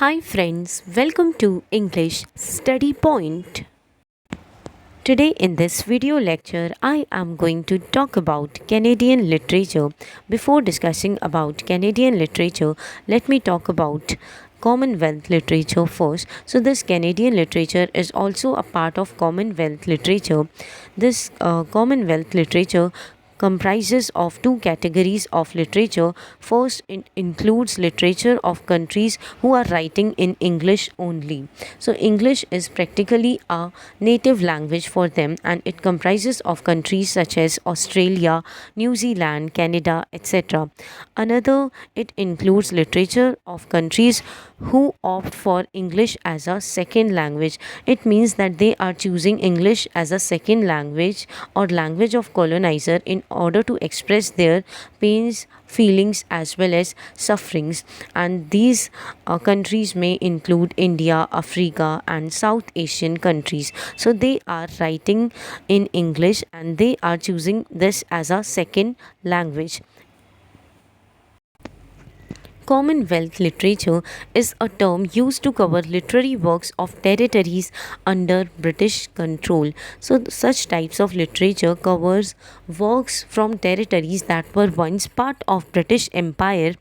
Hi friends, welcome to English Study Point. Today in this video lecture, I am going to talk about Canadian literature. Before discussing about Canadian literature, let me talk about Commonwealth literature first. So this Canadian literature is also a part of Commonwealth literature. This Commonwealth literature comprises of two categories of literature. First, it includes literature of countries who are writing in English only. So English is practically a native language for them, and it comprises of countries such as Australia, New Zealand, Canada, etc. Another, it includes literature of countries who opt for English as a second language. It means that they are choosing English as a second language or language of colonizer in order to express their pains, feelings as well as sufferings. And these countries may include India, Africa and South Asian countries. So they are writing in English and they are choosing this as a second language. Commonwealth literature is a term used to cover literary works of territories under British control. So, such types of literature covers works from territories that were once part of British Empire.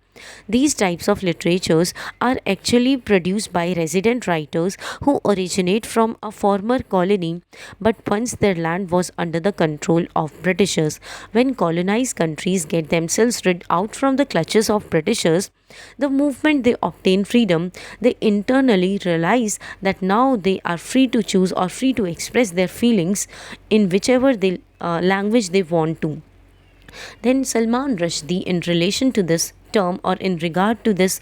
These types of literatures are actually produced by resident writers who originate from a former colony, but once their land was under the control of Britishers. When colonized countries get themselves rid out from the clutches of Britishers, the movement they obtain freedom, they internally realize that now they are free to choose or free to express their feelings in whichever language they want to. Then Salman Rushdie, in relation to this term or in regard to this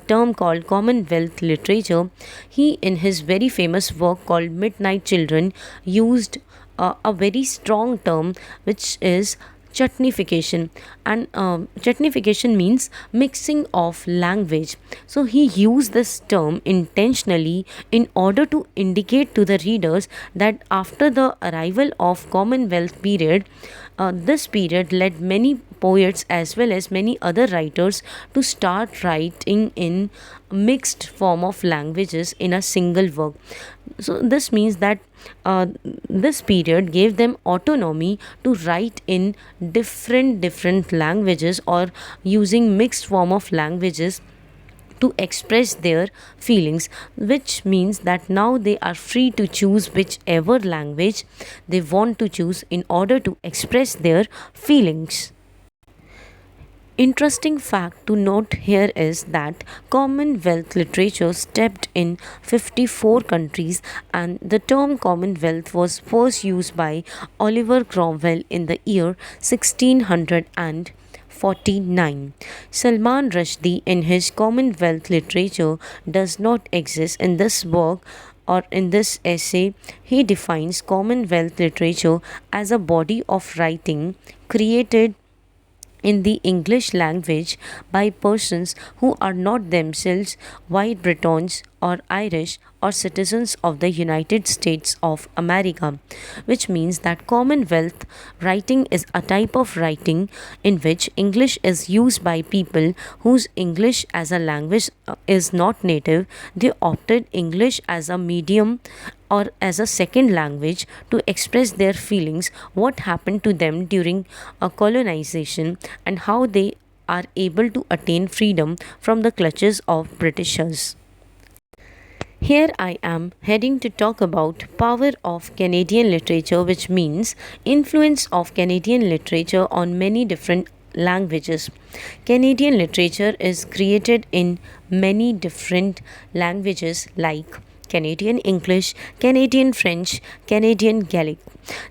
term called Commonwealth literature, he in his very famous work called Midnight Children used a very strong term which is chutnification. And chutnification means mixing of language. So he used this term intentionally in order to indicate to the readers that after the arrival of Commonwealth period, this period led many poets as well as many other writers to start writing in mixed form of languages in a single work. So this means that this period gave them autonomy to write in different languages or using mixed form of languages to express their feelings, which means that now they are free to choose whichever language they want to choose in order to express their feelings. Interesting fact to note here is that Commonwealth literature stepped in 54 countries, and the term Commonwealth was first used by Oliver Cromwell in the year 1649. Salman Rushdie in his Commonwealth literature does not exist in this work or in this essay. He defines Commonwealth literature as a body of writing created in the English language by persons who are not themselves White Britons or Irish or citizens of the United States of America, which means that Commonwealth writing is a type of writing in which English is used by people whose English as a language is not native. They opted English as a medium or as a second language to express their feelings, what happened to them during a colonization, and how they are able to attain freedom from the clutches of Britishers. Here I am heading to talk about power of Canadian literature, which means influence of Canadian literature on many different languages. Canadian literature is created in many different languages like Canadian English, Canadian French, Canadian Gaelic.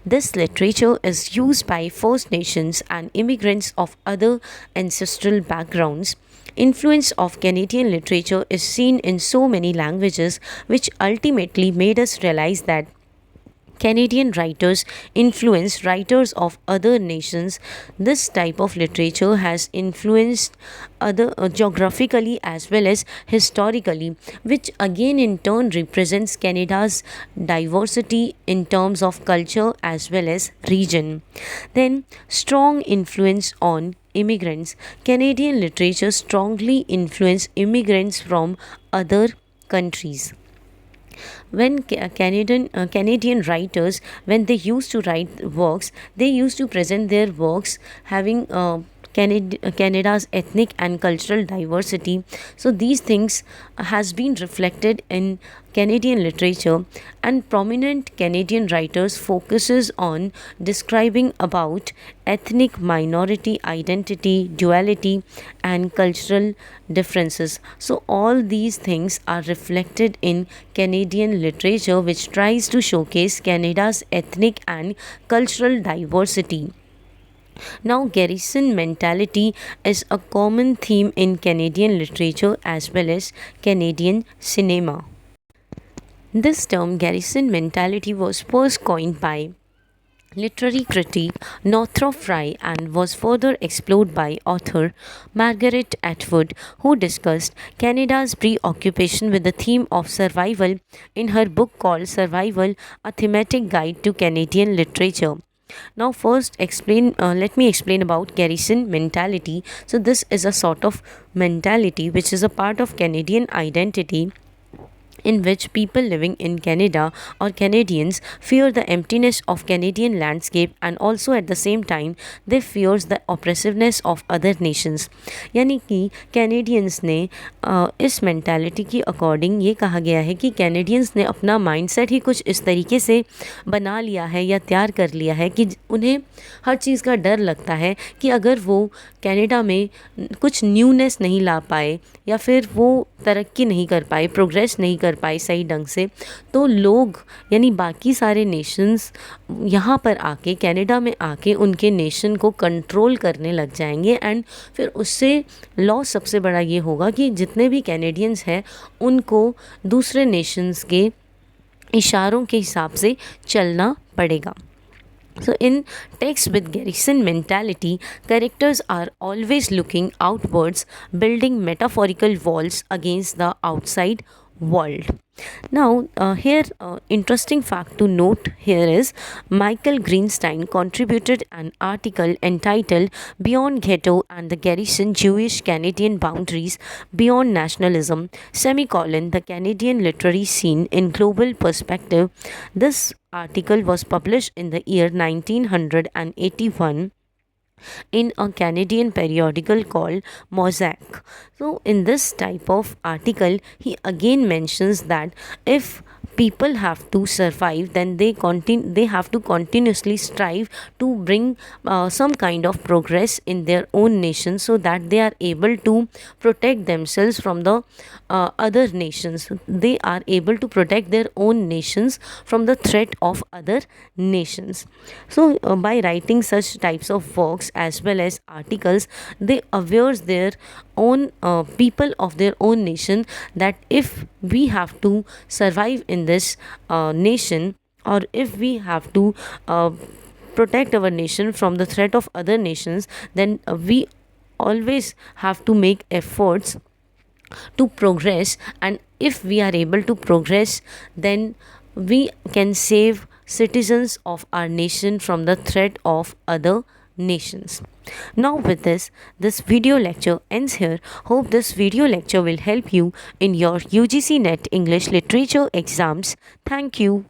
This literature is used by First Nations and immigrants of other ancestral backgrounds. Influence of Canadian literature is seen in so many languages, which ultimately made us realize that Canadian writers influence writers of other nations. This type of literature has influenced other geographically as well as historically, which again in turn represents Canada's diversity in terms of culture as well as region. Then, strong influence on immigrants. Canadian literature strongly influenced immigrants from other countries. When Canadian writers, when they used to write works, they used to present their works having Canada's ethnic and cultural diversity. So these things has been reflected in Canadian literature, and prominent Canadian writers focuses on describing about ethnic minority identity, duality, and cultural differences. So all these things are reflected in Canadian literature, which tries to showcase Canada's ethnic and cultural diversity. Now, garrison mentality is a common theme in Canadian literature as well as Canadian cinema. This term, garrison mentality, was first coined by literary critic Northrop Frye and was further explored by author Margaret Atwood, who discussed Canada's preoccupation with the theme of survival in her book called Survival: A Thematic Guide to Canadian Literature. Now, first explain. Let me explain about garrison mentality. So, this is a sort of mentality which is a part of Canadian identity, in which people living in Canada or Canadians fear the emptiness of Canadian landscape, and also at the same time they fears the oppressiveness of other nations. यानी कि Canadians ने इस mentality के according ये कहा गया है कि कैनेडियंस ने अपना माइंडसेट ही कुछ इस तरीके से बना लिया है या तैयार कर लिया है कि उन्हें हर चीज़ का डर लगता है कि अगर वो कनाडा में कुछ न्यूनेस नहीं ला पाए या फिर वो तरक्की नहीं कर पाए, प्रोग्रेस नहीं कर पाए सही ढंग से, तो लोग यानी बाकी सारे नेशंस यहाँ पर आके कनाडा में आके उनके नेशन को कंट्रोल करने लग जाएंगे। एंड फिर उससे लॉस सबसे बड़ा ये होगा कि जितने भी कैनेडियंस हैं उनको दूसरे नेशंस के इशारों के हिसाब से चलना पड़ेगा। So, in texts with garrison mentality, characters are always looking outwards, building metaphorical walls against the outside world. Now, here, interesting fact to note here is Michael Greenstein contributed an article entitled Beyond Ghetto and the Garrison Jewish Canadian Boundaries Beyond Nationalism, semicolon, the Canadian literary scene in global perspective. This article was published in the year 1981 in a Canadian periodical called Mosaic. So, in this type of article, he again mentions that if people have to survive, then they have to continuously strive to bring some kind of progress in their own nation, so that they are able to protect themselves from the other nations. They are able to protect their own nations from the threat of other nations. So, by writing such types of works as well as articles, they awares their own people of their own nation that if we have to survive in this nation, or if we have to protect our nation from the threat of other nations, then we always have to make efforts to progress. And if we are able to progress, then we can save citizens of our nation from the threat of other nations. Now with this video lecture ends here. Hope this video lecture will help you in your UGC NET English literature exams. Thank you.